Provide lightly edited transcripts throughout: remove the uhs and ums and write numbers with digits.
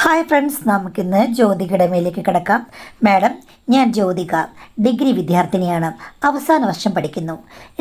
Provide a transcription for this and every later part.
Hi friends, നമുക്കിന്ന് ജ്യോതികയുടെ മേലേക്ക് കിടക്കാം. മാഡം, ഞാൻ ജ്യോതിക, ഡിഗ്രി വിദ്യാർത്ഥിനിയാണ്. അവസാന വർഷം പഠിക്കുന്നു.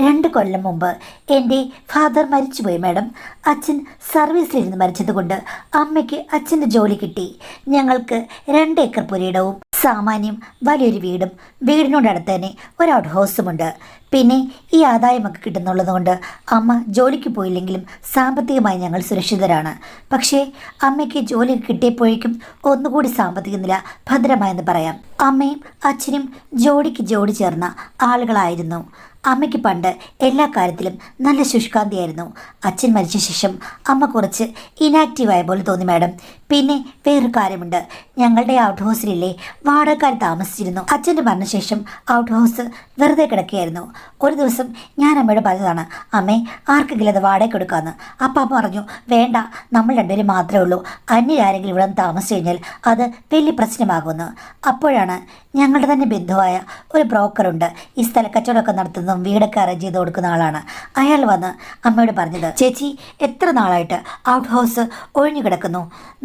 2 കൊല്ലം മുമ്പ് എൻ്റെ ഫാദർ മരിച്ചുപോയി മാഡം. അച്ഛൻ സർവീസിലിരുന്ന് മരിച്ചതുകൊണ്ട് അമ്മയ്ക്ക് അച്ഛൻ്റെ ജോലി കിട്ടി. ഞങ്ങൾക്ക് 2 ഏക്കർ പുരയിടവും സാമാന്യം വലിയൊരു വീടും വീടിനോടടുത്ത് തന്നെ ഒരു ഔട്ട് ഹൗസുമുണ്ട്. പിന്നെ ഈ ആദായമൊക്കെ കിട്ടുന്നുള്ളത് കൊണ്ട് അമ്മ ജോലിക്ക് പോയില്ലെങ്കിലും സാമ്പത്തികമായി ഞങ്ങൾ സുരക്ഷിതരാണ്. പക്ഷേ അമ്മയ്ക്ക് ജോലി കിട്ടിയപ്പോഴേക്കും ഒന്നുകൂടി സാമ്പത്തിക നില ഭദ്രമായെന്ന് പറയാം. അമ്മയും അച്ഛനും ജോഡിക്ക് ജോഡി ചേർന്ന ആളുകളായിരുന്നു. അമ്മയ്ക്ക് പണ്ട് എല്ലാ കാര്യത്തിലും നല്ല ശുഷ്കാന്തിയായിരുന്നു. അച്ഛൻ മരിച്ച ശേഷം അമ്മ കുറച്ച് ഇനാക്റ്റീവായ പോലെ തോന്നി മാഡം. പിന്നെ വേറൊരു കാര്യമുണ്ട്, ഞങ്ങളുടെ ഔട്ട് ഹൗസിലില്ലേ വാടകക്കാർ താമസിച്ചിരുന്നു. അച്ഛൻ്റെ മരണശേഷം ഔട്ട് ഹൗസ് വെറുതെ കിടക്കുകയായിരുന്നു. ഒരു ദിവസം ഞാൻ അമ്മയോട് പറഞ്ഞതാണ്, അമ്മേ ആർക്കെങ്കിലും അത് വാടക കൊടുക്കാമെന്ന്. അപ്പം അമ്മ പറഞ്ഞു, വേണ്ട, നമ്മൾ 2 പേരും മാത്രമേ ഉള്ളൂ, അന്യരാരെങ്കിലും ഇവിടെ നിന്ന് താമസിച്ചു കഴിഞ്ഞാൽ അത് വലിയ പ്രശ്നമാകുമെന്ന്. അപ്പോഴാണ് ഞങ്ങളുടെ തന്നെ ബന്ധുവായ ഒരു ബ്രോക്കറുണ്ട്, ഈ സ്ഥലക്കച്ചവടമൊക്കെ നടത്തുന്നതും വീടൊക്കെ അറേഞ്ച് ചെയ്ത് കൊടുക്കുന്ന ആളാണ്. അയാൾ വന്ന് അമ്മയോട് പറഞ്ഞത്, ചേച്ചി എത്ര നാളായിട്ട് ഔട്ട് ഹൗസ് ഒഴിഞ്ഞു കിടക്കുന്നു,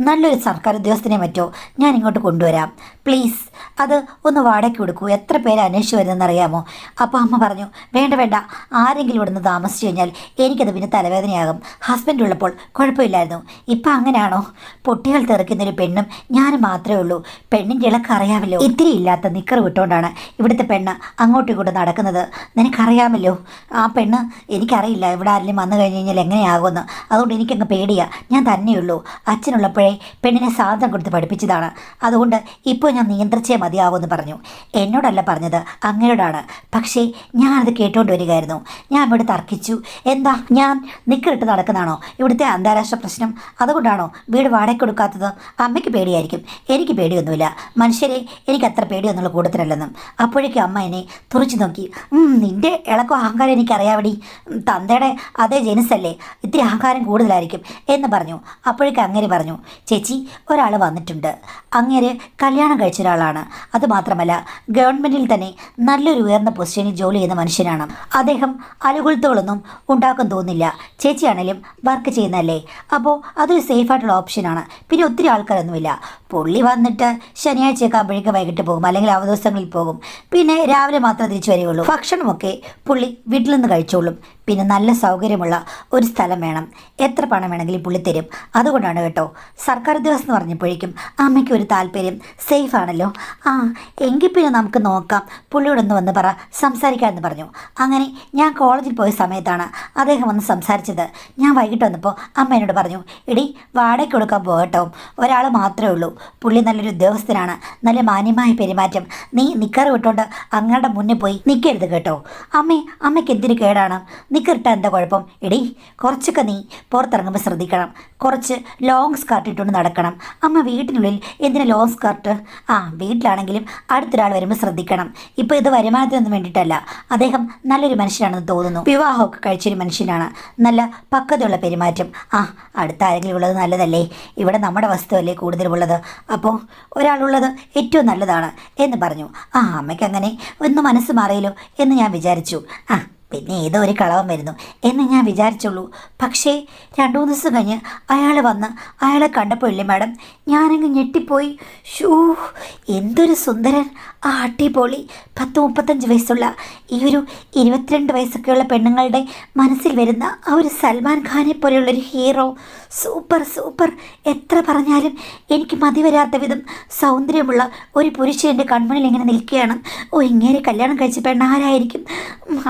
നല്ലൊരു സർക്കാർ ഉദ്യോഗസ്ഥനെ പറ്റോ ഞാൻ ഇങ്ങോട്ട് കൊണ്ടുവരാം, പ്ലീസ് അത് ഒന്ന് വാടകയ്ക്ക് കൊടുക്കൂ, എത്ര പേര് അന്വേഷിച്ച് വരുന്നതെന്ന് അറിയാമോ. അപ്പോൾ അമ്മ പറഞ്ഞു, വേണ്ട വേണ്ട, ആരെങ്കിലും ഇവിടെ നിന്ന് താമസിച്ചു കഴിഞ്ഞാൽ എനിക്കത് പിന്നെ തലവേദനയാകും. ഹസ്ബൻഡ് ഉള്ളപ്പോൾ കുഴപ്പമില്ലായിരുന്നു, ഇപ്പം അങ്ങനെയാണോ? പൊട്ടികൾ തെറിക്കുന്നൊരു പെണ്ണും ഞാനും മാത്രമേ ഉള്ളൂ. പെണ്ണിൻ്റെ ഇളക്ക് അറിയാമല്ലോ, ഇത്തിരി ഇല്ലാത്ത നിക്കർ വിട്ടുകൊണ്ടാണ് ഇവിടുത്തെ പെണ്ണ് അങ്ങോട്ടും ഇങ്ങോട്ടും നടക്കുന്നത്. നിനക്കറിയാമല്ലോ ആ പെണ്ണ്. എനിക്കറിയില്ല ഇവിടെ ആരെങ്കിലും വന്നു കഴിഞ്ഞ് കഴിഞ്ഞാൽ എങ്ങനെയാകുമെന്ന്. അതുകൊണ്ട് എനിക്കങ്ങ് പേടിയാ. ഞാൻ തന്നെയുള്ളൂ. അച്ഛനുള്ളപ്പോഴേ പെണ്ണിനെ സാധനം കൊടുത്ത് പഠിപ്പിച്ചതാണ്. അതുകൊണ്ട് ഇപ്പോൾ ഞാൻ നിയന്ത്രിച്ചേ മതിയാവുമെന്ന് പറഞ്ഞു. എന്നോടല്ല പറഞ്ഞത്, അങ്ങയോടാണ്. പക്ഷേ ഞാനത് കേട്ടുകൊണ്ട് വരികയായിരുന്നു. ഞാൻ ഇവിടെ തർക്കിച്ചു. എന്താ, ഞാൻ നിക്കറിട്ട് നടക്കുന്നതാണോ ഇവിടുത്തെ അന്താരാഷ്ട്ര പ്രശ്നം? അതുകൊണ്ടാണോ വീട് വാടക കൊടുക്കാത്തത്? അമ്മയ്ക്ക് പേടിയായിരിക്കും, എനിക്ക് പേടിയൊന്നുമില്ല. മനുഷ്യരെ എനിക്ക് അത്ര പേടിയൊന്നുള്ള കൂട്ടത്തിലല്ലെന്നും. അപ്പോഴേക്കും അമ്മ എന്നെ തുറച്ചു നോക്കി, നിൻ്റെ ഇളക്കോ അഹങ്കാരം എനിക്കറിയാവടി, തന്തയുടെ അതേ ജനുസല്ലേ, ഇത്തിരി അഹങ്കാരം കൂടുതലായിരിക്കും എന്ന് പറഞ്ഞു. അപ്പോഴേക്കും അങ്ങേര് പറഞ്ഞു, ചേച്ചി ഒരാൾ വന്നിട്ടുണ്ട്. അങ്ങേര് കല്യാണം കഴിച്ച ഒരാളാണ്. അതുമാത്രമല്ല ഗവൺമെൻറ്റിൽ തന്നെ നല്ലൊരു ഉയർന്ന പൊസിഷനിൽ ജോലി ചെയ്യുന്ന മനുഷ്യനാണ്. അദ്ദേഹം അലുകുലത്തുകളൊന്നും ഉണ്ടാക്കാൻ തോന്നില്ല. ചേച്ചിയാണേലും വർക്ക് ചെയ്യുന്നതല്ലേ, അപ്പോൾ അതൊരു സേഫായിട്ടുള്ള ഓപ്ഷനാണ്. പിന്നെ ഒത്തിരി ആൾക്കാരൊന്നുമില്ല. പുള്ളി വന്നിട്ട് ശനിയാഴ്ചയൊക്കെ ആകുമ്പോഴേക്കും വൈകിട്ട് പോകും, അല്ലെങ്കിൽ അവധി ദിവസങ്ങളിൽ പോകും. പിന്നെ രാവിലെ മാത്രമേ തിരിച്ചു വരികയുള്ളൂ. ഭക്ഷണമൊക്കെ പുള്ളി വീട്ടിൽ നിന്ന് കഴിച്ചോളും. പിന്നെ നല്ല സൗകര്യമുള്ള ഒരു സ്ഥലം വേണം. എത്ര പണം വേണമെങ്കിലും പുള്ളി തരും. അതുകൊണ്ടാണ് കേട്ടോ സർക്കാർ ഉദ്യോഗസ്ഥൻ എന്ന് പറഞ്ഞപ്പോഴേക്കും അമ്മയ്ക്ക് ഒരു താല്പര്യം. സേഫ് ആണല്ലോ. എങ്കിൽ പിന്നെ നമുക്ക് നോക്കാം, പുള്ളിയോടൊന്ന് വന്ന് പറ, സംസാരിക്കാമെന്ന് പറഞ്ഞു. അങ്ങനെ ഞാൻ കോളേജിൽ പോയ സമയത്താണ് അദ്ദേഹം വന്ന് സംസാരിച്ചത്. ഞാൻ വൈകിട്ട് വന്നപ്പോൾ അമ്മ എന്നോട് പറഞ്ഞു, എടി വാടക കൊടുക്കാൻ പോകട്ടോ, ഒരാൾ മാത്രമേ ഉള്ളൂ, പുള്ളി നല്ലൊരു ഉദ്യോഗസ്ഥനാണ്, നല്ല മാന്യമായ പെരുമാറ്റം, നീ നിക്കറ് വിട്ടോണ്ട് അങ്ങയുടെ മുന്നിൽ പോയി നിൽക്കരുത് കേട്ടോ. അമ്മയ്ക്ക് എന്തിനു കേടാണ്? നിക്കറിട്ട എന്താ കുഴപ്പം? എടി കുറച്ചൊക്കെ നീ പുറത്തിറങ്ങുമ്പോൾ ശ്രദ്ധിക്കണം, കുറച്ച് ലോങ് സ്കർട്ട് ഇട്ടുകൊണ്ട് നടക്കണം. അമ്മ വീട്ടിനുള്ളിൽ എന്തിനാ ലോങ് സ്കർട്ട്? വീട്ടിലാണെങ്കിലും അടുത്തൊരാൾ വരുമ്പോൾ ശ്രദ്ധിക്കണം. ഇപ്പോൾ ഇത് വരുമാനത്തിനൊന്നും വേണ്ടിയിട്ടല്ല. അദ്ദേഹം നല്ലൊരു മനുഷ്യനാണെന്ന് തോന്നുന്നു. വിവാഹമൊക്കെ കഴിച്ചൊരു മനുഷ്യനാണ്, നല്ല പക്വതയുള്ള പെരുമാറ്റം. അടുത്ത ആരെങ്കിലും ഉള്ളത് നല്ലതല്ലേ? ഇവിടെ നമ്മുടെ വസ്തുവല്ലേ കൂടുതലുള്ളത്, അപ്പോൾ ഒരാളുള്ളത് ഏറ്റവും നല്ലതാണ് എന്ന് പറഞ്ഞു. അമ്മയ്ക്ക് അങ്ങനെ ഒന്ന് മനസ്സ് മാറിയല്ലോ എന്ന് ഞാൻ വിചാരിച്ചു. പിന്നെ ഏതോ ഒരു കളവൻ വരുന്നു എന്ന് ഞാൻ വിചാരിച്ചുള്ളൂ. പക്ഷേ 2-3 ദിവസം കഴിഞ്ഞ് അയാൾ വന്ന് അയാളെ കണ്ടപ്പോഴില്ലേ മാഡം, ഞാനങ്ങ് ഞെട്ടിപ്പോയി. ഷൂ, എന്തൊരു സുന്ദരൻ, അടിപൊളി. 10-35 വയസ്സുള്ള ഈ ഒരു 22 വയസ്സൊക്കെയുള്ള പെണ്ണുങ്ങളുടെ മനസ്സിൽ വരുന്ന ആ ഒരു സൽമാൻ ഖാനെ പോലെയുള്ളൊരു ഹീറോ. Super super. എത്ര പറഞ്ഞാലും എനിക്ക് മതി വരാത്ത വിധം സൗന്ദര്യമുള്ള ഒരു പുരുഷൻ എൻ്റെ കൺമുന്നിൽ ഇങ്ങനെ നിൽക്കുകയാണ്. ഇങ്ങനെ കല്യാണം കഴിച്ച പെണ്ണാരായിരിക്കും?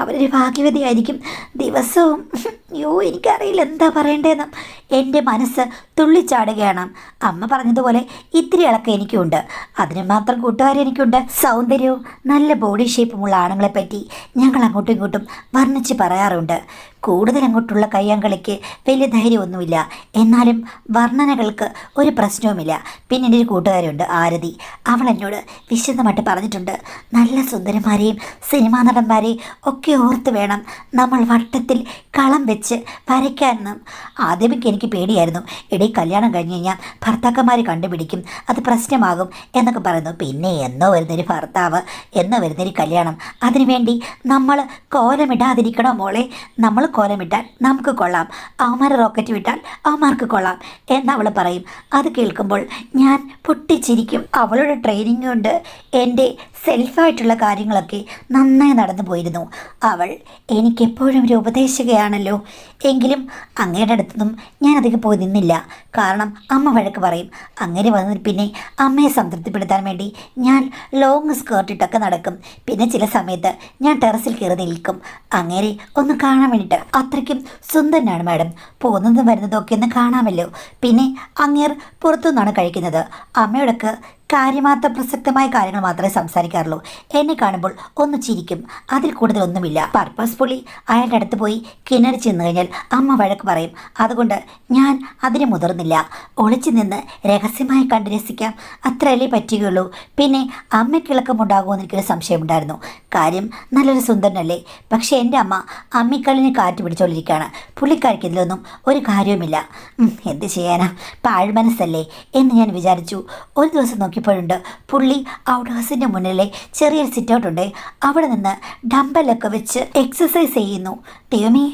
അവരൊരു ഭാഗ്യവതിയായിരിക്കും. ദിവസവും എനിക്കറിയില്ല എന്താ പറയേണ്ടതെന്ന്. എൻ്റെ മനസ്സ് തുള്ളിച്ചാടുകയാണ്. അമ്മ പറഞ്ഞതുപോലെ ഇത്തിരി ഇളക്കം എനിക്കുണ്ട്, അതിന് മാത്രം കൂട്ടുകാർ എനിക്കുണ്ട്. സൗന്ദര്യവും നല്ല ബോഡി ഷേപ്പുമുള്ള ആണുങ്ങളെപ്പറ്റി ഞങ്ങൾ അങ്ങോട്ടും ഇങ്ങോട്ടും വർണ്ണിച്ച് പറയാറുണ്ട്. കൂടുതൽ അങ്ങോട്ടുള്ള കയ്യാങ്കളിക്ക് വലിയ ധൈര്യമൊന്നുമില്ല, എന്നാലും വർണ്ണനകൾക്ക് ഒരു പ്രശ്നവുമില്ല. പിന്നെ എൻ്റെ ഒരു കൂട്ടുകാരുണ്ട് ആരതി, അവൾ എന്നോട് വിശദമായിട്ട് പറഞ്ഞിട്ടുണ്ട്, നല്ല സുന്ദരന്മാരെയും സിനിമാ നടന്മാരെയും ഒക്കെ ഓർത്ത് വേണം നമ്മൾ വട്ടത്തിൽ കളം വെച്ച് വെച്ച് വരയ്ക്കാമെന്ന്. ആദ്യമൊക്കെ എനിക്ക് പേടിയായിരുന്നു. ഇടയിൽ കല്യാണം കഴിഞ്ഞ് കഴിഞ്ഞാൽ ഭർത്താക്കന്മാർ കണ്ടുപിടിക്കും, അത് പ്രശ്നമാകും എന്നൊക്കെ പറയുന്നു. പിന്നെ എന്നോ വരുന്നൊരു ഭർത്താവ്, എന്നോ വരുന്നൊരു കല്യാണം, അതിനുവേണ്ടി നമ്മൾ കോലമിടാതിരിക്കണോ മോളെ? നമ്മൾ കോലമിട്ടാൽ നമുക്ക് കൊള്ളാം, അവന്മാർ റോക്കറ്റ് വിട്ടാൽ അവന്മാർക്ക് കൊള്ളാം എന്നവൾ പറയും. അത് കേൾക്കുമ്പോൾ ഞാൻ പൊട്ടിച്ചിരിക്കും. അവളുടെ ട്രെയിനിങ് കൊണ്ട് എൻ്റെ സെൽഫായിട്ടുള്ള കാര്യങ്ങളൊക്കെ നന്നായി നടന്നു പോയിരുന്നു. അവൾ എനിക്കെപ്പോഴും ഒരു ഉപദേശകയാണല്ലോ. എങ്കിലും അങ്ങയുടെ അടുത്തൊന്നും ഞാനധികം പോയി നിന്നില്ല. കാരണം അമ്മ വഴക്ക് പറയും. അങ്ങനെ വന്നതിൽ പിന്നെ അമ്മയെ സംതൃപ്തിപ്പെടുത്താൻ വേണ്ടി ഞാൻ ലോങ് സ്കേർട്ടിട്ടൊക്കെ നടക്കും. പിന്നെ ചില സമയത്ത് ഞാൻ ടെറസിൽ കയറി നിൽക്കും, അങ്ങനെ ഒന്ന് കാണാൻ വേണ്ടിയിട്ട്. അത്രയ്ക്കും സുന്ദരനാണ് മാഡം. പോകുന്നതും വരുന്നതും ഒക്കെ ഒന്ന് കാണാമല്ലോ. പിന്നെ അങ്ങേർ പുറത്തുനിന്നാണ് കഴിക്കുന്നത്. അമ്മയോടൊക്കെ കാര്യമാത്ര പ്രസക്തമായ കാര്യങ്ങൾ മാത്രമേ സംസാരിക്കാറുള്ളൂ. എന്നെ കാണുമ്പോൾ ഒന്ന് ചിരിക്കും, അതിൽ കൂടുതലൊന്നുമില്ല. പർപ്പസ്ഫുള്ളി അയാളുടെ അടുത്ത് പോയി കിണറിച്ച് നിന്ന് കഴിഞ്ഞാൽ അമ്മ വഴക്ക് പറയും. അതുകൊണ്ട് ഞാൻ അതിന് മുതിർന്നില്ല. ഒളിച്ചു നിന്ന് രഹസ്യമായി കണ്ട് രസിക്കാം, അത്രയല്ലേ പറ്റുകയുള്ളൂ. പിന്നെ അമ്മയ്ക്കിളക്കമുണ്ടാകുമെന്ന് എനിക്കൊരു സംശയമുണ്ടായിരുന്നു. കാര്യം നല്ലൊരു സുന്ദരനല്ലേ. പക്ഷേ എൻ്റെ അമ്മ അമ്മിക്കള്ളിന് കാറ്റ് പിടിച്ചോണ്ടിരിക്കുകയാണ്. പുള്ളിക്കാരിക്ക് ഇതിലൊന്നും ഒരു കാര്യവുമില്ല. എന്ത് ചെയ്യാനാ, പാഴ്മനസ്സല്ലേ എന്ന് ഞാൻ വിചാരിച്ചു. ഒരു ദിവസം നോക്കിയപ്പോഴുണ്ട് പുള്ളി ഔട്ട് ഹൗസിൻ്റെ മുന്നിലെ ചെറിയൊരു സിറ്റൗട്ട് ഉണ്ട്, അവിടെ നിന്ന് ഡമ്പലൊക്കെ വെച്ച് എക്സസൈസ് ചെയ്യുന്നു. ദൈവമേ,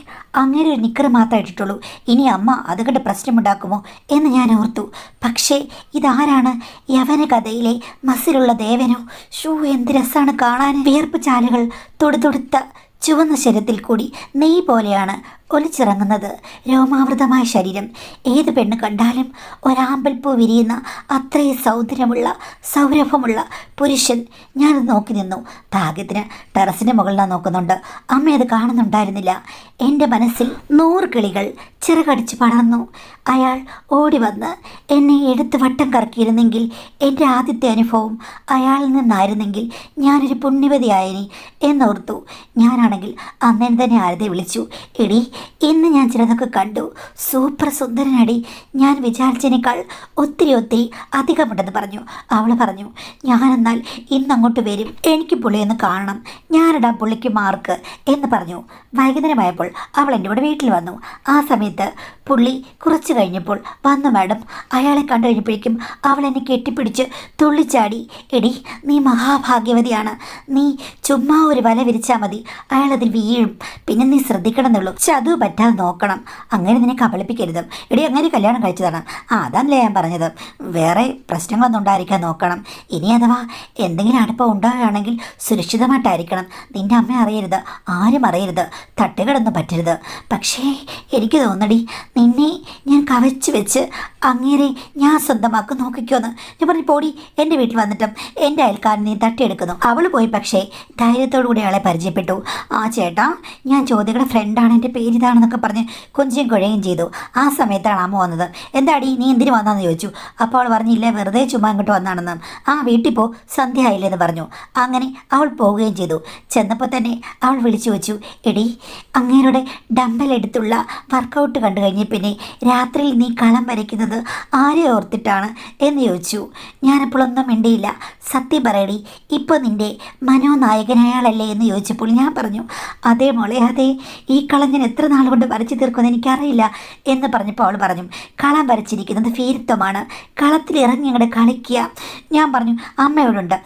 അങ്ങനെ ഒരു നിക്കറ് മാത്രമേ ഇട്ടിട്ടുള്ളൂ. ഇനി അമ്മ അത് കണ്ട് പ്രശ്നമുണ്ടാക്കുമോ എന്ന് ഞാൻ ഓർത്തു. പക്ഷേ ഇതാരാണ്? യവന കഥയിലെ മസിലുള്ള ദേവനോ? ഷൂ, എന്ത് രസമാണ് കാണാൻ. വിയർപ്പ് ചാലുകൾ തൊടുതൊടുത്ത ചുവന്ന ശരീരത്തിൽ കൂടി നെയ്യ് പോലെയാണ് ഒലിച്ചിറങ്ങുന്നത്. രോമാവൃതമായ ശരീരം. ഏത് പെണ്ണ് കണ്ടാലും ഒരാമ്പൽപ്പൂ വിരിയുന്ന അത്രയും സൗന്ദര്യമുള്ള സൗരഭമുള്ള പുരുഷൻ. ഞാനത് നോക്കി നിന്നു. ഭാഗ്യത്തിന് ടെറസിൻ്റെ മുകളിലാണ് നോക്കുന്നുണ്ട്. അമ്മ അത് കാണുന്നുണ്ടായിരുന്നില്ല. എൻ്റെ മനസ്സിൽ 100 കിളികൾ ചിറകടിച്ച് പടർന്നു. അയാൾ ഓടി വന്ന് എന്നെ എടുത്ത് വട്ടം കറക്കിയിരുന്നെങ്കിൽ, എൻ്റെ ആദ്യത്തെ അനുഭവം അയാളിൽ നിന്നായിരുന്നെങ്കിൽ ഞാനൊരു പുണ്യവതിയായനി എന്നോർത്തു. ഞാനാണെങ്കിൽ അന്നേരം തന്നെ ആരതെ വിളിച്ചു. എടി, ഇന്ന് ഞാൻ ചിലതൊക്കെ കണ്ടു. സൂപ്പർ സുന്ദരനടി, ഞാൻ വിചാരിച്ചതിനേക്കാൾ ഒത്തിരി ഒത്തിരി അധികമുണ്ടെന്ന് പറഞ്ഞു. അവൾ പറഞ്ഞു, ഞാനെന്നാൽ ഇന്നങ്ങോട്ട് വരും, എനിക്ക് പുള്ളിയൊന്ന് കാണണം, ഞാനിടാം പുള്ളിക്ക് മാർക്ക് എന്ന് പറഞ്ഞു. വൈകുന്നേരമായപ്പോൾ അവൾ എൻ്റെ കൂടെ വീട്ടിൽ വന്നു. ആ സമയത്ത് പുള്ളി കുറച്ച് കഴിഞ്ഞപ്പോൾ വന്നു മാഡം. അയാളെ കണ്ടു കഴിഞ്ഞപ്പോഴേക്കും അവൾ എന്നെ കെട്ടിപ്പിടിച്ച് തുള്ളിച്ചാടി. എടി, നീ മഹാഭാഗ്യവതിയാണ്. നീ ചുമ്മാ ഒരു വല വിരിച്ചാൽ മതി, അയാളതിൽ വീഴും. പിന്നെ നീ ശ്രദ്ധിക്കണമെന്നുള്ളൂ, ചതു പറ്റാതെ നോക്കണം. അങ്ങനെ നിന്നെ കബളിപ്പിക്കരുത്. എടി, അങ്ങനെ കല്യാണം കഴിച്ചതാണ്. അതല്ലേ ഞാൻ പറഞ്ഞത്. വേറെ പ്രശ്നങ്ങളൊന്നും ഉണ്ടായിരിക്കാൻ നോക്കണം. ഇനി അഥവാ എന്തെങ്കിലും അടുപ്പം ഉണ്ടാവുകയാണെങ്കിൽ സുരക്ഷിതമായിട്ടായിരിക്കണം. നിൻ്റെ അമ്മ അറിയരുത്, ആരും അറിയരുത്, തട്ടുകടൊന്നും പറ്റരുത്. പക്ഷേ എനിക്ക് തോന്നടി, നിന്നെ ഞാൻ കവച്ച് വെച്ച് അങ്ങേരെ ഞാൻ സ്വന്തമാക്കും, നോക്കിക്കോന്ന്. ഞാൻ പറഞ്ഞു, പോടി, എൻ്റെ വീട്ടിൽ വന്നിട്ടും എൻ്റെ അയൽക്കാരൻ നീ തട്ടിയെടുക്കുന്നു. അവൾ പോയി. പക്ഷേ ധൈര്യത്തോടു കൂടി അയാളെ പരിചയപ്പെട്ടു. ആ ചേട്ടാ, ഞാൻ ജ്യോതികയുടെ ഫ്രണ്ടാണ്, എൻ്റെ പേര് ഇതാണെന്നൊക്കെ പറഞ്ഞ് കൊഞ്ചും കുഴയും ചെയ്തു. ആ സമയത്താണ് അമ്മ വന്നത്. എന്താടി, നീ എന്തിനു വന്നാന്ന് ചോദിച്ചു. അപ്പോൾ അവൾ പറഞ്ഞില്ല, വെറുതെ ചുമ്മാ ഇങ്ങോട്ട് വന്നാണെന്ന്. ആ, വീട്ടിൽ പോ, സന്ധ്യ ആയില്ലെന്ന് പറഞ്ഞു. അങ്ങനെ അവൾ പോവുകയും ചെയ്തു. ചെന്നപ്പോൾ തന്നെ അവൾ വിളിച്ചു വെച്ചു, എടി, അങ്ങേരുടെ ഡമ്പലെടുത്തുള്ള വർക്കൗട്ട് കണ്ടു കഴിഞ്ഞ് പിന്നെ രാത്രിയിൽ നീ കളം വരയ്ക്കുന്നത് ആരെ ഓർത്തിട്ടാണ് എന്ന് ചോദിച്ചു. ഞാനപ്പോഴൊന്നും മിണ്ടിയില്ല. സത്യം പറയടി, ഇപ്പോൾ നിൻ്റെ മനോനായകനയാളല്ലേ എന്ന് ചോദിച്ചപ്പോൾ ഞാൻ പറഞ്ഞു, അതേ മോളെ, അതെ. ഈ കളം ഞാൻ എത്ര നാൾ കൊണ്ട് വരച്ചു തീർക്കുമെന്ന് എനിക്കറിയില്ല എന്ന് പറഞ്ഞപ്പോൾ അവൾ പറഞ്ഞു, കളം വരച്ചിരിക്കുന്നത് ഭീരുത്വമാണ്, കളത്തിൽ ഇറങ്ങി അങ്ങോട്ട് കളിക്കുക. ഞാൻ പറഞ്ഞു, അമ്മയോടുണ്ട്.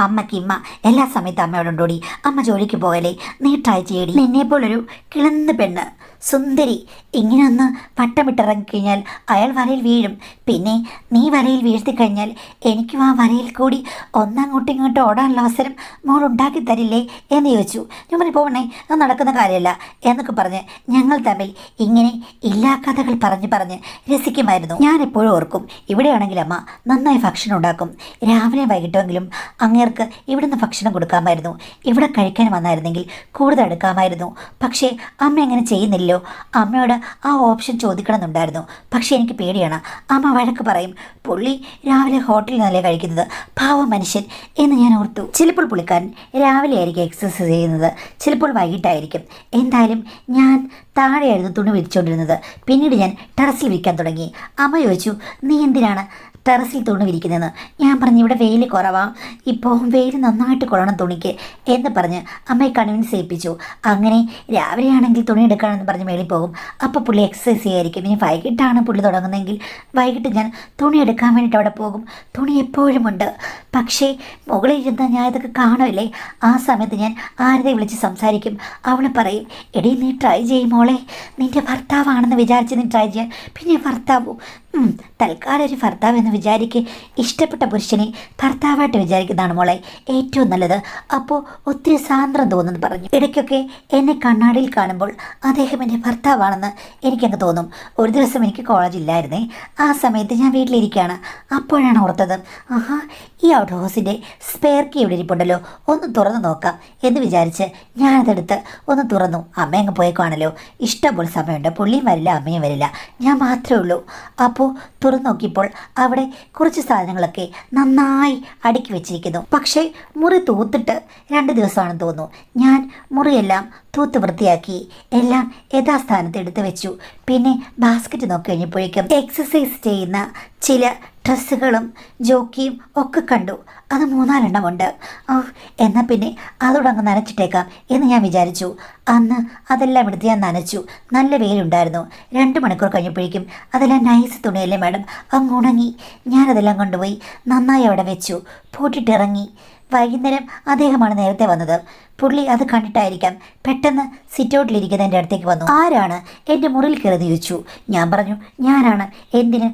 അമ്മയ്ക്ക് ഇമ്മ എല്ലാ സമയത്തും അമ്മയോടുണ്ടോടി, അമ്മ ജോലിക്ക് പോകലേ, നീ ട്രൈ ചെയ്യടി. നിന്നെപ്പോലൊരു കിളന്ന് പെണ്ണ്, സുന്ദരി, ഇങ്ങനെ ഒന്ന് വട്ടമിട്ടിറങ്ങിക്കഴിഞ്ഞാൽ അയാൾ വലയിൽ വീഴും. പിന്നെ നീ വലയിൽ വീഴ്ത്തിക്കഴിഞ്ഞാൽ എനിക്കും ആ വലയിൽ കൂടി ഒന്നങ്ങോട്ടും ഇങ്ങോട്ടും ഓടാനുള്ള അവസരം മോൾ ഉണ്ടാക്കി തരില്ലേ എന്ന് ചോദിച്ചു. ഞാൻ പറഞ്ഞു, പോകണേ, അത് നടക്കുന്ന കാര്യമല്ല എന്നൊക്കെ പറഞ്ഞ് ഞങ്ങൾ തമ്മിൽ ഇങ്ങനെ ഇല്ലാ കഥകൾ പറഞ്ഞ് രസിക്കുമായിരുന്നു. ഞാൻ എപ്പോഴും ഓർക്കും, ഇവിടെയാണെങ്കിൽ അമ്മ നന്നായി ഭക്ഷണം ഉണ്ടാക്കും. രാവിലെ വൈകിട്ടെങ്കിലും അങ്ങേർക്ക് ഇവിടുന്ന് ഭക്ഷണം കൊടുക്കാമായിരുന്നു. ഇവിടെ കഴിക്കാൻ വന്നായിരുന്നെങ്കിൽ കൂടുതൽ എടുക്കാമായിരുന്നു. പക്ഷേ അമ്മ എങ്ങനെ ചെയ്യുന്നില്ല. അമ്മയോട് ആ ഓപ്ഷൻ ചോദിക്കണമെന്നുണ്ടായിരുന്നു. പക്ഷേ എനിക്ക് പേടിയാണ്. അമ്മ വഴക്ക് പറയും. പുള്ളി രാവിലെ ഹോട്ടലിൽ നിന്നല്ലേ കഴിക്കുന്നത്, പാവ മനുഷ്യൻ എന്ന് ഞാൻ ഓർത്തു. ചിലപ്പോൾ പുള്ളിക്കാരൻ രാവിലെ ആയിരിക്കും എക്സസൈസ് ചെയ്യുന്നത്, ചിലപ്പോൾ വൈകിട്ടായിരിക്കും. എന്തായാലും ഞാൻ താഴെയായിരുന്നു തുണി വിരിച്ചുകൊണ്ടിരുന്നത്. പിന്നീട് ഞാൻ ടെറസിൽ വിൽക്കാൻ തുടങ്ങി. അമ്മ ചോദിച്ചു, നീ എന്തിനാണ് ടെറസിൽ തുണി വിരിക്കുന്നതെന്ന്. ഞാൻ പറഞ്ഞു ഇവിടെ വെയിൽ കുറവാ, ഇപ്പോൾ വെയിൽ നന്നായിട്ട് കൊള്ളണം തുണിക്ക് എന്ന് പറഞ്ഞ് അമ്മയെ കൺവിൻസ് ചെയ്യിപ്പിച്ചു. അങ്ങനെ രാവിലെ ആണെങ്കിൽ തുണി എടുക്കണമെന്ന് പറഞ്ഞ് മേളിൽ പോകും. അപ്പോൾ പുള്ളി എക്സസൈസ് ചെയ്യായിരിക്കും. ഇനി വൈകിട്ടാണ് പുള്ളി തുടങ്ങുന്നതെങ്കിൽ വൈകിട്ട് ഞാൻ തുണി എടുക്കാൻ വേണ്ടിയിട്ട് അവിടെ പോകും. തുണി എപ്പോഴും ഉണ്ട്. പക്ഷേ മുകളിൽ ഇരുന്ന് ഞാൻ ഇതൊക്കെ കാണുമല്ലേ, ആ സമയത്ത് ഞാൻ ആരതെ വിളിച്ച് സംസാരിക്കും. അവൾ പറയും, എടീ നീ ട്രൈ ചെയ്യും മോളെ, നിൻ്റെ ഭർത്താവാണെന്ന് വിചാരിച്ച് നീ ട്രൈ ചെയ്യാൻ. പിന്നെ ഭർത്താവോ, തൽക്കാലം ഒരു ഭർത്താവ് എന്ന് വിചാരിക്ക്. ഇഷ്ടപ്പെട്ട പുരുഷനെ ഭർത്താവായിട്ട് വിചാരിക്കുന്നതാണ് മോളെ ഏറ്റവും നല്ലത്. അപ്പോൾ ഒത്തിരി സാന്ദ്രം തോന്നുന്നു പറഞ്ഞു. ഇടയ്ക്കൊക്കെ എന്നെ കണ്ണാടിയിൽ കാണുമ്പോൾ അദ്ദേഹം എൻ്റെ ഭർത്താവാണെന്ന് എനിക്കങ്ങ് തോന്നും. ഒരു ദിവസം എനിക്ക് കോളേജില്ലായിരുന്നേ. ആ സമയത്ത് ഞാൻ വീട്ടിലിരിക്കുകയാണ്. അപ്പോഴാണ് ഓർത്തത്, ആഹാ ഈ ഔട്ട് ഹൗസിൻ്റെ സ്പെയർ കീ ഇവിടെ ഇരിപ്പുണ്ടല്ലോ, ഒന്ന് തുറന്നു നോക്കാം എന്ന് വിചാരിച്ച് ഞാനതെടുത്ത് ഒന്ന് തുറന്നു. അമ്മ അങ്ങ് പോയേക്കാണല്ലോ. ഇഷ്ടംപോലെ സമയമുണ്ട്. പുള്ളിയും വരില്ല, അമ്മയും വരില്ല, ഞാൻ മാത്രമേ ഉള്ളൂ. അപ്പോൾ തുറന്നു നോക്കിയപ്പോൾ അവിടെ കുറച്ച് സാധനങ്ങളൊക്കെ നന്നായി അടുക്കി വെച്ചിരിക്കുന്നു. പക്ഷേ മുറി തൂത്തിട്ട് 2 ദിവസമാണെന്ന് തോന്നുന്നു. ഞാൻ മുറിയെല്ലാം തൂത്ത് വൃത്തിയാക്കി എല്ലാം യഥാസ്ഥാനത്ത് എടുത്ത് വെച്ചു. പിന്നെ ബാസ്ക്കറ്റ് നോക്കി കഴിഞ്ഞപ്പോഴേക്കും എക്സസൈസ് ചെയ്യുന്ന ചില ഡ്രസ്സുകളും ജോക്കിയും ഒക്കെ കണ്ടു. അത് 3-4 എണ്ണമുണ്ട്. എന്നാൽ പിന്നെ അതോടെ അങ്ങ് നനച്ചിട്ടേക്കാം എന്ന് ഞാൻ വിചാരിച്ചു. അന്ന് അതെല്ലാം എടുത്ത് ഞാൻ നനച്ചു. നല്ല വെയിലുണ്ടായിരുന്നു. 2 മണിക്കൂർ കഴിഞ്ഞപ്പോഴേക്കും അതെല്ലാം നൈസ് തുണിയല്ലേ മാഡം, അങ്ങ് ഉണങ്ങി. ഞാനതെല്ലാം കൊണ്ടുപോയി നന്നായി അവിടെ വെച്ചു, പൂട്ടിട്ടിറങ്ങി. വൈകുന്നേരം അദ്ദേഹമാണ് നേരത്തെ വന്നത്. പുള്ളി അത് കണ്ടിട്ടായിരിക്കാം പെട്ടെന്ന് സിറ്റൗട്ടിലിരിക്കുന്ന എൻ്റെ അടുത്തേക്ക് വന്നു. ആരാണ് എൻ്റെ മുറിയിൽ കയറി ചോദിച്ചു. ഞാൻ പറഞ്ഞു ഞാനാണ്. എന്തിന്?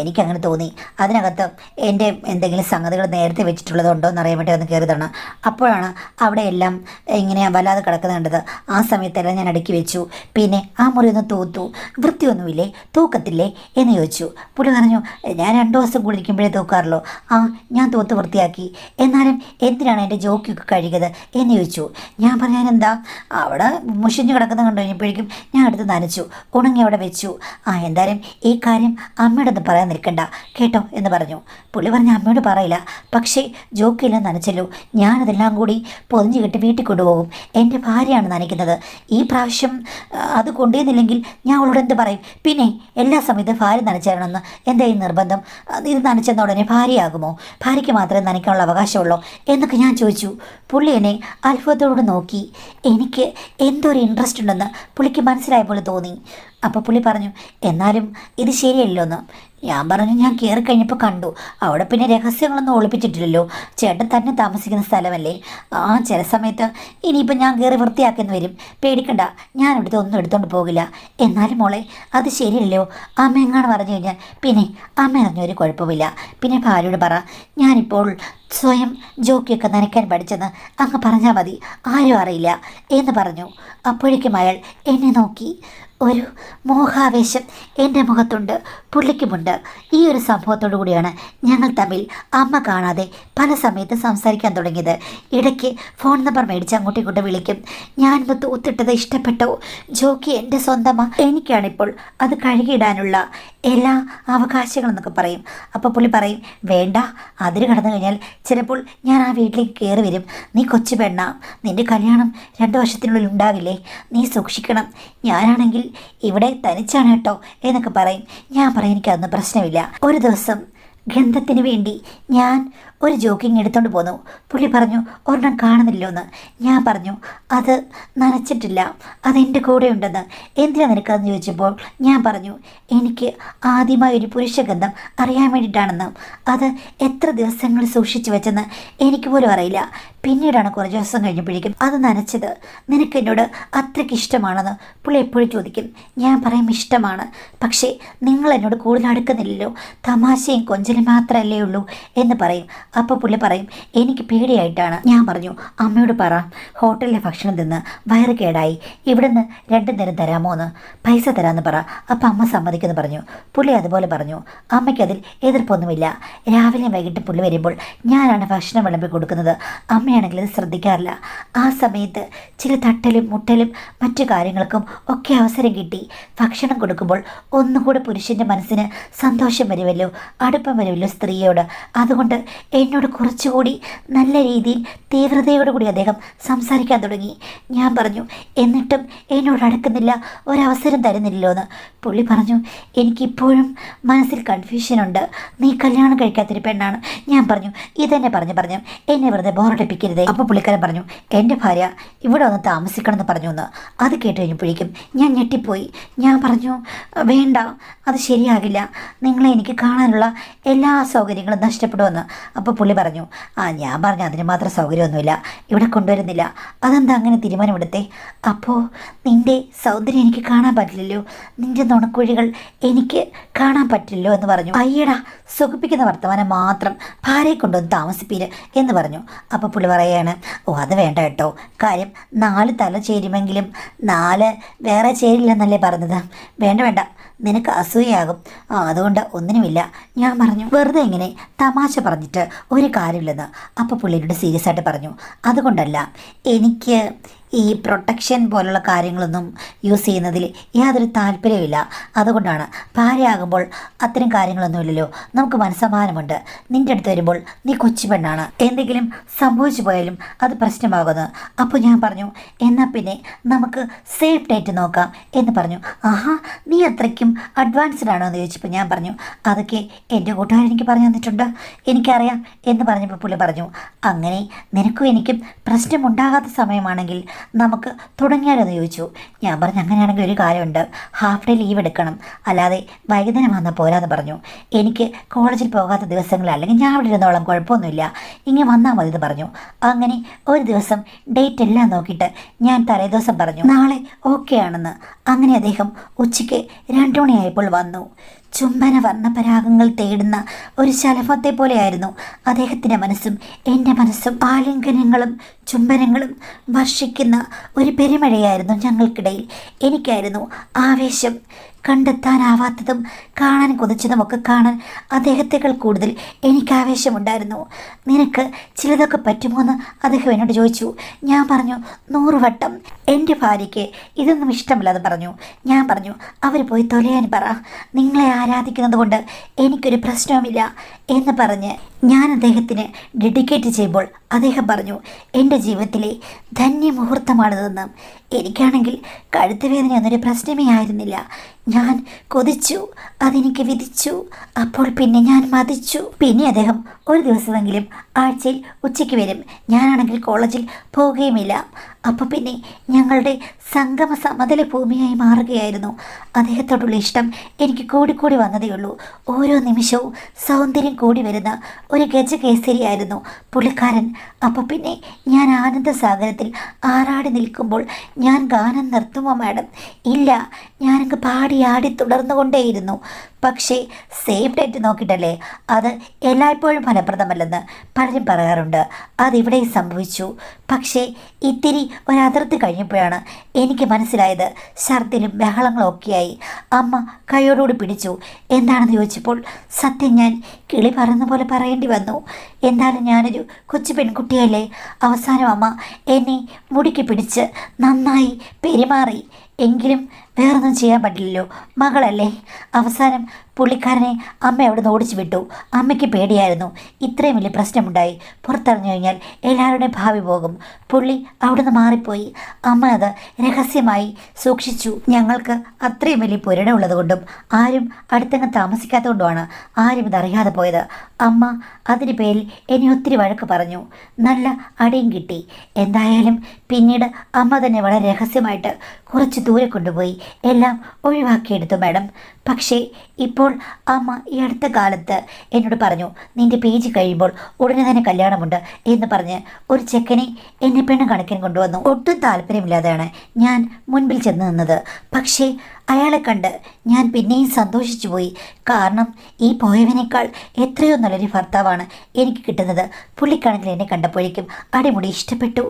എനിക്കങ്ങനെ തോന്നി. അതിനകത്ത് എൻ്റെ എന്തെങ്കിലും സംഗതികൾ നേരത്തെ വെച്ചിട്ടുള്ളതുണ്ടോ എന്നറിയാൻ വേണ്ടി ഒന്ന് കയറിയതാണ്. അപ്പോഴാണ് അവിടെ എല്ലാം ഇങ്ങനെ വല്ലാതെ കിടക്കുന്നത് കണ്ടത്. ആ സമയത്തെല്ലാം ഞാൻ അടുക്കി വെച്ചു. പിന്നെ ആ മുറി ഒന്ന് തൂത്തു. വൃത്തിയൊന്നുമില്ലേ, തൂക്കത്തില്ലേ എന്ന് ചോദിച്ചു. പുള്ളി പറഞ്ഞു, ഞാൻ 2 ദിവസം കൂടി ഇരിക്കുമ്പോഴേ തൂക്കാറുള്ളൂ. ഞാൻ തൂത്ത് വൃത്തിയാക്കി. എന്നാലും എന്തിനാണ് എൻ്റെ ജോക്കിയൊക്കെ കഴുകിയത് എന്ന് ചോദിച്ചു. ഞാൻ പറഞ്ഞാൽ എന്താ, അവിടെ മുഷിഞ്ഞു കിടക്കുന്ന കണ്ടു കഴിഞ്ഞപ്പോഴേക്കും ഞാൻ എടുത്ത് നനച്ചു, ഉണങ്ങി അവിടെ വെച്ചു. എന്തായാലും ഈ കാര്യം അമ്മയോടൊന്ന് പറയാൻ നിൽക്കണ്ട കേട്ടോ എന്ന് പറഞ്ഞു. പുള്ളി പറഞ്ഞ അമ്മയോട് പറയില്ല, പക്ഷേ ജോക്കിയെല്ലാം നനച്ചല്ലോ, ഞാനതെല്ലാം കൂടി പൊതിഞ്ഞു കെട്ടി വീട്ടിൽ കൊണ്ടുപോകും. എൻ്റെ ഭാര്യയാണ് നനയ്ക്കുന്നത്. ഈ പ്രാവശ്യം അത് കൊണ്ടുവന്നില്ലെങ്കിൽ ഞാൻ അവളോട് എന്ത് പറയും? പിന്നെ എല്ലാ സമയത്തും ഭാര്യ നനച്ചേരണമെന്ന് എന്താ ഈ നിർബന്ധം? ഇത് നനച്ചെന്ന ഉടനെ ഭാര്യയാകുമോ? ഭാര്യയ്ക്ക് മാത്രമേ നനയ്ക്കാനുള്ള അവകാശമുള്ളൂ എന്നൊക്കെ ഞാൻ ചോദിച്ചു. പുള്ളി എന്നെ അത്ഭുതത്തോട് നോക്കി. എനിക്ക് എന്തോ ഒരു ഇൻട്രസ്റ്റ് ഉണ്ടെന്ന് പുള്ളിക്ക് മനസ്സിലായ പോലെ തോന്നി. അപ്പോൾ പുള്ളി പറഞ്ഞു, എന്നാലും ഇത് ശരിയല്ലോ എന്ന്. ഞാൻ പറഞ്ഞു, ഞാൻ കയറി കഴിഞ്ഞപ്പോൾ കണ്ടു. അവിടെ പിന്നെ രഹസ്യങ്ങളൊന്നും ഒളിപ്പിച്ചിട്ടില്ലല്ലോ, ചേട്ടൻ തന്നെ താമസിക്കുന്ന സ്ഥലമല്ലേ. ചില സമയത്ത് ഇനിയിപ്പോൾ ഞാൻ കയറി വൃത്തിയാക്കുന്നു വരും, പേടിക്കണ്ട, ഞാൻ ഇവിടുത്തെ ഒന്നും എടുത്തുകൊണ്ട് പോകില്ല. എന്നാലും മോളെ അത് ശരിയല്ലോ, അമ്മ എങ്ങാണ് പറഞ്ഞു കഴിഞ്ഞാൽ പിന്നെ അമ്മ അറിഞ്ഞൊരു കുഴപ്പമില്ല. പിന്നെ ഭാര്യയോട് പറ, ഞാനിപ്പോൾ സ്വയം ജോക്കിയൊക്കെ നനയ്ക്കാൻ പഠിച്ചെന്ന് അങ്ങ് പറഞ്ഞാൽ മതി, ആരും അറിയില്ല എന്ന് പറഞ്ഞു. അപ്പോഴേക്കും അയാൾ എന്നെ നോക്കി. ഒരു മോഹാവേശം എൻ്റെ മുഖത്തുണ്ട്, പുള്ളിക്കുമുണ്ട്. ഈ ഒരു സംഭവത്തോടു കൂടിയാണ് ഞങ്ങൾ തമ്മിൽ അമ്മ കാണാതെ പല സമയത്ത് സംസാരിക്കാൻ തുടങ്ങിയത്. ഇടയ്ക്ക് ഫോൺ നമ്പർ മേടിച്ച് അങ്ങോട്ടും ഇങ്ങോട്ടും വിളിക്കും. ഞാനിന്ന് തൂത്തിട്ടത് ഇഷ്ടപ്പെട്ടോ, ജോക്കി എൻ്റെ സ്വന്തമാണ്, എനിക്കാണിപ്പോൾ അത് കഴുകിയിടാനുള്ള എല്ലാ അവകാശങ്ങളെന്നൊക്കെ പറയും. അപ്പോൾ പുള്ളി പറയും, വേണ്ട, അതിര് കടന്നു കഴിഞ്ഞാൽ ചിലപ്പോൾ ഞാൻ ആ വീട്ടിലേക്ക് കയറി വരും. നീ കൊച്ചു പെണ്ണ, നിൻ്റെ കല്യാണം 2 വർഷത്തിനുള്ളിൽ ഉണ്ടാകില്ലേ, നീ സൂക്ഷിക്കണം. ഞാനാണെങ്കിൽ ഇവിടെ തനിച്ചാണ് കേട്ടോ എന്നൊക്കെ പറയും. ഞാൻ പറയും, എനിക്കതൊന്നും പ്രശ്നമില്ല. ഒരു ദിവസം ഗന്ധത്തിന് വേണ്ടി ഞാൻ ഒരു ജോക്കിങ് എടുത്തുകൊണ്ട് പോന്നു. പുള്ളി പറഞ്ഞു, ഒരെണ്ണം കാണുന്നില്ലോ എന്ന്. ഞാൻ പറഞ്ഞു, അത് നനച്ചിട്ടില്ല, അതെൻ്റെ കൂടെ ഉണ്ടെന്ന്. എന്തിനാണ് നിനക്കതെന്ന് ചോദിച്ചപ്പോൾ ഞാൻ പറഞ്ഞു, എനിക്ക് ആദ്യമായി ഒരു പുരുഷഗന്ധം അറിയാൻ വേണ്ടിയിട്ടാണെന്ന്. അത് എത്ര ദിവസങ്ങൾ സൂക്ഷിച്ചു വെച്ചെന്ന് എനിക്ക് പോലും അറിയില്ല. പിന്നീടാണ് കുറച്ച് ദിവസം കഴിഞ്ഞപ്പോഴേക്കും അത് നനച്ചത്. നിനക്ക് എന്നോട് അത്രയ്ക്ക് ഇഷ്ടമാണെന്ന് പുള്ളി എപ്പോഴും ചോദിക്കും. ഞാൻ പറയും, ഇഷ്ടമാണ്, പക്ഷേ നിങ്ങൾ എന്നോട് കൂടുതൽ അടുക്കുന്നില്ലല്ലോ, തമാശയും കൊഞ്ചലും മാത്രമല്ലേ ഉള്ളൂ എന്ന് പറയും. അപ്പോൾ പുള്ളി പറയും, എനിക്ക് പേടിയായിട്ടാണ്. ഞാൻ പറഞ്ഞു, അമ്മയോട് പറ, ഹോട്ടലിലെ ഭക്ഷണം തിന്ന് വയറ് കേടായി, ഇവിടുന്ന് 2 നേരം തരാമോ എന്ന്, പൈസ തരാമെന്ന് പറ. അപ്പം അമ്മ സമ്മതിക്കുമെന്ന് പറഞ്ഞു. പുള്ളി അതുപോലെ പറഞ്ഞു. അമ്മയ്ക്കതിൽ എതിർപ്പൊന്നുമില്ല. രാവിലെയും വൈകിട്ട് പുള്ളി വരുമ്പോൾ ഞാനാണ് ഭക്ഷണം വിളമ്പി കൊടുക്കുന്നത്. അമ്മയാണെങ്കിൽ അത് ശ്രദ്ധിക്കാറില്ല. ആ സമയത്ത് ചില തട്ടലും മുട്ടലും മറ്റു കാര്യങ്ങൾക്കും ഒക്കെ അവസരം കിട്ടി. ഭക്ഷണം കൊടുക്കുമ്പോൾ ഒന്നുകൂടെ പുരുഷൻ്റെ മനസ്സിന് സന്തോഷം വരുമല്ലോ, അടുപ്പം വരുമല്ലോ സ്ത്രീയോട്. അതുകൊണ്ട് എന്നോട് കുറച്ചുകൂടി നല്ല രീതിയിൽ തീവ്രതയോടുകൂടി അദ്ദേഹം സംസാരിക്കാൻ തുടങ്ങി. ഞാൻ പറഞ്ഞു, എന്നിട്ടും എന്നോട് അടുക്കുന്നില്ല, ഒരവസരം തരുന്നില്ലല്ലോ എന്ന്. പുള്ളി പറഞ്ഞു, എനിക്കിപ്പോഴും മനസ്സിൽ കൺഫ്യൂഷനുണ്ട്, നീ കല്യാണം കഴിക്കാത്തൊരു പെണ്ണാണ്. ഞാൻ പറഞ്ഞു, ഇതെന്നെ പറഞ്ഞു എന്നെ വെറുതെ ബോറടിപ്പിക്കരുതേ. അപ്പോൾ പുള്ളിക്കാരൻ പറഞ്ഞു, എൻ്റെ ഭാര്യ ഇവിടെ ഒന്ന് താമസിക്കണമെന്ന് പറഞ്ഞു എന്ന്. അത് കേട്ട് കഴിഞ്ഞപ്പോഴേക്കും ഞാൻ ഞെട്ടിപ്പോയി. ഞാൻ പറഞ്ഞു, വേണ്ട, അത് ശരിയാകില്ല, നിങ്ങളെ എനിക്ക് കാണാനുള്ള എല്ലാ സൗകര്യങ്ങളും നഷ്ടപ്പെടുമെന്ന്. അപ്പോൾ പുള്ളി പറഞ്ഞു, ഞാൻ പറഞ്ഞു അതിന് മാത്രം സൗകര്യമൊന്നുമില്ല, ഇവിടെ കൊണ്ടുവരുന്നില്ല. അതെന്താ അങ്ങനെ തീരുമാനമെടുത്തേ? അപ്പോൾ നിൻ്റെ സൗന്ദര്യം എനിക്ക് കാണാൻ പറ്റില്ലല്ലോ, നിൻ്റെ നുണക്കുഴികൾ എനിക്ക് കാണാൻ പറ്റില്ലല്ലോ എന്ന് പറഞ്ഞു. അയ്യടാ, സുഖിപ്പിക്കുന്ന വർത്തമാനം മാത്രം, ഭാര്യയെ കൊണ്ടുവന്ന് താമസിപ്പീര് എന്ന് പറഞ്ഞു. അപ്പോൾ പുള്ളി പറയുകയാണ്, അത് വേണ്ട കേട്ടോ, കാര്യം 4 തല ചേരുമെങ്കിലും 4 വേറെ ചേരില്ലെന്നല്ലേ പറഞ്ഞത്. വേണ്ട, നിനക്ക് അസൂയയാകും, അതുകൊണ്ട് ഒന്നിനുമില്ല. ഞാൻ പറഞ്ഞു, വെറുതെ ഇങ്ങനെ തമാശ പറഞ്ഞിട്ട് ഒരു കാര്യമില്ലെന്ന്. അപ്പോൾ പുള്ളിയോട് സീരിയസ് ആയിട്ട് പറഞ്ഞു, അതുകൊണ്ടല്ല, എനിക്ക് ഈ പ്രൊട്ടക്ഷൻ പോലുള്ള കാര്യങ്ങളൊന്നും യൂസ് ചെയ്യുന്നതിൽ യാതൊരു താല്പര്യമില്ല. അതുകൊണ്ടാണ്, ഭാര്യയാകുമ്പോൾ അത്തരം കാര്യങ്ങളൊന്നുമില്ലല്ലോ, നമുക്ക് മനസ്സമാനമുണ്ട്. നിൻ്റെ അടുത്ത് വരുമ്പോൾ നീ കൊച്ചു പെണ്ണാണ്, എന്തെങ്കിലും സംഭവിച്ചു പോയാലും അത് പ്രശ്നമാകുന്നത്. അപ്പോൾ ഞാൻ പറഞ്ഞു, എന്നാൽ പിന്നെ നമുക്ക് സേഫ് ഡേറ്റ് നോക്കാം എന്ന് പറഞ്ഞു. നീ അത്രയ്ക്കും അഡ്വാൻസ്ഡ് ആണോ എന്ന് ചോദിച്ചപ്പോൾ ഞാൻ പറഞ്ഞു, അതൊക്കെ എൻ്റെ കൂട്ടുകാരൻ എനിക്ക് പറഞ്ഞു തന്നിട്ടുണ്ട്, എനിക്കറിയാം എന്ന് പറഞ്ഞപ്പോൾ പുള്ളി പറഞ്ഞു, അങ്ങനെ നിനക്കും എനിക്കും പ്രശ്നമുണ്ടാകാത്ത സമയമാണെങ്കിൽ നമുക്ക് തുടങ്ങിയാലെന്ന് ചോദിച്ചു. ഞാൻ പറഞ്ഞു, അങ്ങനെയാണെങ്കിൽ ഒരു കാര്യമുണ്ട്, ഹാഫ് ഡേ ലീവ് എടുക്കണം, അല്ലാതെ വൈകുന്നേരം വന്നാൽ പോരാന്ന് പറഞ്ഞു. എനിക്ക് കോളേജിൽ പോകാത്ത ദിവസങ്ങൾ അല്ലെങ്കിൽ ഞാൻ അവിടെ ഇരുന്നോളം കുഴപ്പമൊന്നുമില്ല, ഇങ്ങനെ വന്നാൽ മതി എന്ന് പറഞ്ഞു. അങ്ങനെ ഒരു ദിവസം ഡേറ്റ് എല്ലാം നോക്കിയിട്ട് ഞാൻ തലേദിവസം പറഞ്ഞു നാളെ ഓക്കെ ആണെന്ന്. അങ്ങനെ അദ്ദേഹം ഉച്ചയ്ക്ക് 2 മണിയായപ്പോൾ വന്നു. ചുംബന വർണ്ണപരാഗങ്ങൾ തേടുന്ന ഒരു ശലഭത്തെ പോലെയായിരുന്നു അദ്ദേഹത്തിൻ്റെ മനസ്സും എൻ്റെ മനസ്സും. ആലിംഗനങ്ങളും ചുംബനങ്ങളും വർഷിക്കുന്ന ഒരു പെരുമഴയായിരുന്നു ഞങ്ങൾക്കിടയിൽ. എനിക്കായിരുന്നു ആവേശം. കണ്ടെത്താനാവാത്തതും കാണാൻ കൊതിച്ചതുമൊക്കെ കാണാൻ അദ്ദേഹത്തേക്കാൾ കൂടുതൽ എനിക്ക് ആവേശമുണ്ടായിരുന്നു. നിനക്ക് ചിലതൊക്കെ പറ്റുമോ എന്ന് അദ്ദേഹം എന്നോട് ചോദിച്ചു. ഞാൻ പറഞ്ഞു, 100 വട്ടം. എൻ്റെ ഭാര്യയ്ക്ക് ഇതൊന്നും ഇഷ്ടമില്ലാതെ പറഞ്ഞു. ഞാൻ പറഞ്ഞു, അവർ പോയി തൊലയാൻ പറ, നിങ്ങളെ ആരാധിക്കുന്നത് കൊണ്ട് എനിക്കൊരു പ്രശ്നവുമില്ല എന്ന് പറഞ്ഞ് ഞാൻ അദ്ദേഹത്തിന് ഡെഡിക്കേറ്റ് ചെയ്യുമ്പോൾ അദ്ദേഹം പറഞ്ഞു, എൻ്റെ ജീവിതത്തിലെ ധന്യമുഹൂർത്തമാണിതെന്ന്. എനിക്കാണെങ്കിൽ കഴുത്ത് വേദന എന്നൊരു പ്രശ്നമേ ആയിരുന്നില്ല. ഞാൻ കൊതിച്ചു, അതെനിക്ക് വിധിച്ചു. അപ്പോൾ പിന്നെ ഞാൻ മതിച്ചു. പിന്നെ അദ്ദേഹം ഒരു ദിവസമെങ്കിലും ആഴ്ചയിൽ ഉച്ചയ്ക്ക് വരും. ഞാനാണെങ്കിൽ കോളേജിൽ പോവുകയുമില്ല. അപ്പോൾ പിന്നെ ഞങ്ങളുടെ സംഗമ സമതല ഭൂമിയായി മാറുകയായിരുന്നു. അദ്ദേഹത്തോടുള്ള ഇഷ്ടം എനിക്ക് കൂടിക്കൂടി വന്നതേയുള്ളൂ. ഓരോ നിമിഷവും സൗന്ദര്യം കൂടി വരുന്ന ഒരു ഗജകേസരിയായിരുന്നു പുള്ളിക്കാരൻ. അപ്പോൾ പിന്നെ ഞാൻ ആനന്ദസാഗരത്തിൽ ആറാടി നിൽക്കുമ്പോൾ ഞാൻ ഗാനം നിർത്തുമോ മാഡം? ഇല്ല, ഞാനങ്ങ് പാടി തുടർന്നുകൊണ്ടേയിരുന്നു. പക്ഷേ സേഫ് ഡേറ്റ് നോക്കിയിട്ടല്ലേ, അത് എല്ലായ്പ്പോഴും ഫലപ്രദമല്ലെന്ന് പലരും പറയാറുണ്ട്. അതിവിടെയും സംഭവിച്ചു. പക്ഷേ ഇത്തിരി ഒരതിർത്തി കഴിഞ്ഞപ്പോഴാണ് എനിക്ക് മനസ്സിലായത്. ഛർദിലും ബഹളങ്ങളും ഒക്കെയായി. അമ്മ കൈയോടുകൂടി പിടിച്ചു. എന്താണെന്ന് ചോദിച്ചപ്പോൾ സത്യം ഞാൻ കിളി പറയുന്ന പോലെ പറയേണ്ടി വന്നു. എന്തായാലും ഞാനൊരു കൊച്ചു പെൺകുട്ടിയല്ലേ. അവസാനം അമ്മ എന്നെ മുടിക്ക് പിടിച്ച് നന്നായി പെരുമാറി. എങ്കിലും വേറൊന്നും ചെയ്യാൻ പറ്റില്ലല്ലോ, മകളല്ലേ. അവസാനം പുള്ളിക്കാരനെ അമ്മ അവിടെ നിന്ന് ഓടിച്ചു വിട്ടു. അമ്മയ്ക്ക് പേടിയായിരുന്നു, ഇത്രയും വലിയ പ്രശ്നമുണ്ടായി പുറത്തിറങ്ങി കഴിഞ്ഞാൽ എല്ലാവരുടെയും ഭാവി പോകും. പുള്ളി അവിടുന്ന് മാറിപ്പോയി. അമ്മ അത് രഹസ്യമായി സൂക്ഷിച്ചു. ഞങ്ങൾക്ക് അത്രയും വലിയ പുരട ഉള്ളതുകൊണ്ടും ആരും അടുത്തങ്ങ് താമസിക്കാത്തതുകൊണ്ടുമാണ് ആരും ഇതറിയാതെ പോയത്. അമ്മ അതിന് പേരിൽ എന്നെ ഒത്തിരി വഴക്ക് പറഞ്ഞു, നല്ല അടിയും കിട്ടി. എന്തായാലും പിന്നീട് അമ്മ തന്നെ വളരെ രഹസ്യമായിട്ട് കുറച്ച് ദൂരെ കൊണ്ടുപോയി എല്ലാം ഒഴിവാക്കിയെടുത്തു മാഡം. പക്ഷേ ഇപ്പോൾ അമ്മ ഈ അടുത്ത കാലത്ത് എന്നോട് പറഞ്ഞു, നിൻ്റെ പേജ് കഴിയുമ്പോൾ ഉടനെ തന്നെ കല്യാണമുണ്ട് എന്ന് പറഞ്ഞ് ഒരു ചെക്കനെ എന്നെ പെണ്ണ് കണക്കിന് കൊണ്ടുവന്നു. ഒട്ടും താല്പര്യമില്ലാതെയാണ് ഞാൻ മുൻപിൽ ചെന്ന് നിന്നത്. പക്ഷേ അയാളെ കണ്ട് ഞാൻ പിന്നെയും സന്തോഷിച്ചു പോയി. കാരണം ഈ പോയവനേക്കാൾ എത്രയോ നല്ലൊരു ഭർത്താവാണ് എനിക്ക് കിട്ടുന്നത്. പുള്ളിക്കാണെങ്കിൽ എന്നെ കണ്ടപ്പോഴേക്കും അടിമുടി ഇഷ്ടപ്പെട്ടു.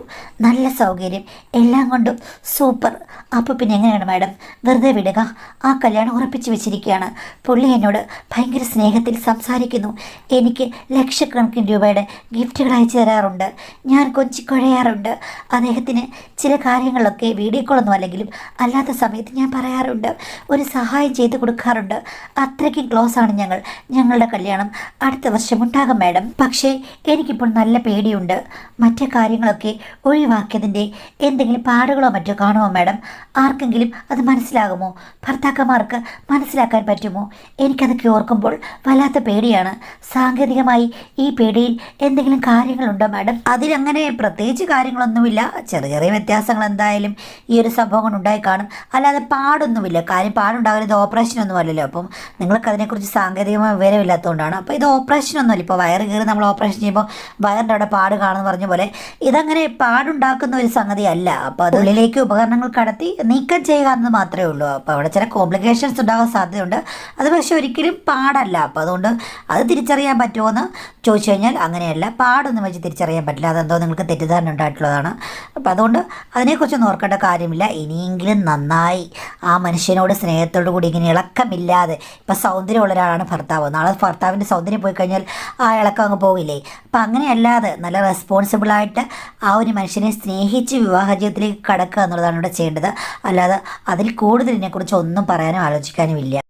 നല്ല സൗകര്യം, എല്ലാം കൊണ്ടും സൂപ്പർ. അപ്പോൾ പിന്നെ എങ്ങനെയാണ് മാഡം, വെറുതെ വിടുക? ആ കല്യാണം ഉറപ്പിച്ച് വെച്ചിരിക്കുകയാണ്. പുള്ളി എന്നോട് ഭയങ്കര സ്നേഹത്തിൽ സംസാരിക്കുന്നു. എനിക്ക് ലക്ഷക്കണക്കിന് രൂപയുടെ ഗിഫ്റ്റുകൾ അയച്ചു തരാറുണ്ട്. ഞാൻ കൊഞ്ചിക്കുഴയാറുണ്ട്. അദ്ദേഹത്തിന് ചില കാര്യങ്ങളിലൊക്കെ വീഡിയോ കോളൊന്നും അല്ലെങ്കിലും അല്ലാത്ത സമയത്ത് ഞാൻ പറയാറുണ്ട്, ചെയ്യാറുണ്ട്, ഒരു സഹായം ചെയ്ത് കൊടുക്കാറുണ്ട്. അത്രയ്ക്കും ക്ലോസ് ആണ് ഞങ്ങൾ. ഞങ്ങളുടെ കല്യാണം അടുത്ത വർഷം ഉണ്ടാകും മാഡം. പക്ഷേ എനിക്കിപ്പോൾ നല്ല പേടിയുണ്ട്. മറ്റു കാര്യങ്ങളൊക്കെ ഒഴിവാക്കിയതിൻ്റെ എന്തെങ്കിലും പാടുകളോ മറ്റോ കാണുമോ മാഡം? ആർക്കെങ്കിലും അത് മനസ്സിലാകുമോ? ഭർത്താക്കന്മാർക്ക് മനസ്സിലാക്കാൻ പറ്റുമോ? എനിക്കതൊക്കെ ഓർക്കുമ്പോൾ വല്ലാത്ത പേടിയാണ്. സാങ്കേതികമായി ഈ പേടിയിൽ എന്തെങ്കിലും കാര്യങ്ങളുണ്ടോ മാഡം? അതിലങ്ങനെ പ്രത്യേകിച്ച് കാര്യങ്ങളൊന്നുമില്ല. ചെറിയ ചെറിയ വ്യത്യാസങ്ങൾ എന്തായാലും ഈ ഒരു സംഭവം കൊണ്ട് ഉണ്ടായി കാണും. അല്ലാതെ പാടൊന്നുമില്ല. കാര്യം പാടുണ്ടാകുന്നത് ഓപ്പറേഷനൊന്നും അല്ലല്ലോ. അപ്പം നിങ്ങൾക്ക് അതിനെക്കുറിച്ച് സാങ്കേതികമായ വിവരമില്ലാത്തതുകൊണ്ടാണ്. അപ്പോൾ ഇത് ഓപ്പറേഷനൊന്നുമല്ല. ഇപ്പോൾ വയറ് കയറി നമ്മൾ ഓപ്പറേഷൻ ചെയ്യുമ്പോൾ വയറിൻ്റെ അവിടെ പാട് കാണുമെന്ന് പറഞ്ഞ പോലെ ഇതങ്ങനെ പാടുണ്ടാക്കുന്ന ഒരു സംഗതിയല്ല. അപ്പോൾ അത് ഉള്ളിലേക്ക് ഉപകരണങ്ങൾ കടത്തി നീക്കം ചെയ്യുക എന്ന് മാത്രമേ ഉള്ളൂ. അപ്പോൾ അവിടെ ചില കോംപ്ലിക്കേഷൻസ് ഉണ്ടാകാൻ സാധ്യതയുണ്ട്. അത് പക്ഷേ ഒരിക്കലും പാടല്ല. അപ്പോൾ അതുകൊണ്ട് അത് തിരിച്ചറിയാൻ പറ്റുമോ എന്ന് ചോദിച്ചു കഴിഞ്ഞാൽ അങ്ങനെയല്ല. പാടൊന്നും വെച്ച് തിരിച്ചറിയാൻ പറ്റില്ല. അതെന്തോ നിങ്ങൾക്ക് തെറ്റിദ്ധാരണ ഉണ്ടായിട്ടുള്ളതാണ്. അപ്പോൾ അതുകൊണ്ട് അതിനെക്കുറിച്ചൊന്നും ഓർക്കേണ്ട കാര്യമില്ല. ഇനിയെങ്കിലും നന്നായി ആ മനുഷ്യനോട് സ്നേഹത്തോടു കൂടി ഇങ്ങനെ ഇളക്കമില്ലാതെ, ഇപ്പം സൗന്ദര്യമുള്ള ഒരാളാണ് ഭർത്താവ്, നാളെ ഭർത്താവിൻ്റെ സൗന്ദര്യം പോയി കഴിഞ്ഞാൽ ആ ഇളക്കം അങ്ങ് പോവില്ലേ? അപ്പം അങ്ങനെയല്ലാതെ നല്ല റെസ്പോൺസിബിളായിട്ട് ആ ഒരു മനുഷ്യനെ സ്നേഹിച്ച് വിവാഹ ജീവിതത്തിലേക്ക് കടക്കുക എന്നുള്ളതാണ് ഇവിടെ ചെയ്യേണ്ടത്. അല്ലാതെ അതിൽ കൂടുതൽ ഇതിനെക്കുറിച്ച് ഒന്നും പറയാനും ആലോചിക്കാനും ഇല്ല.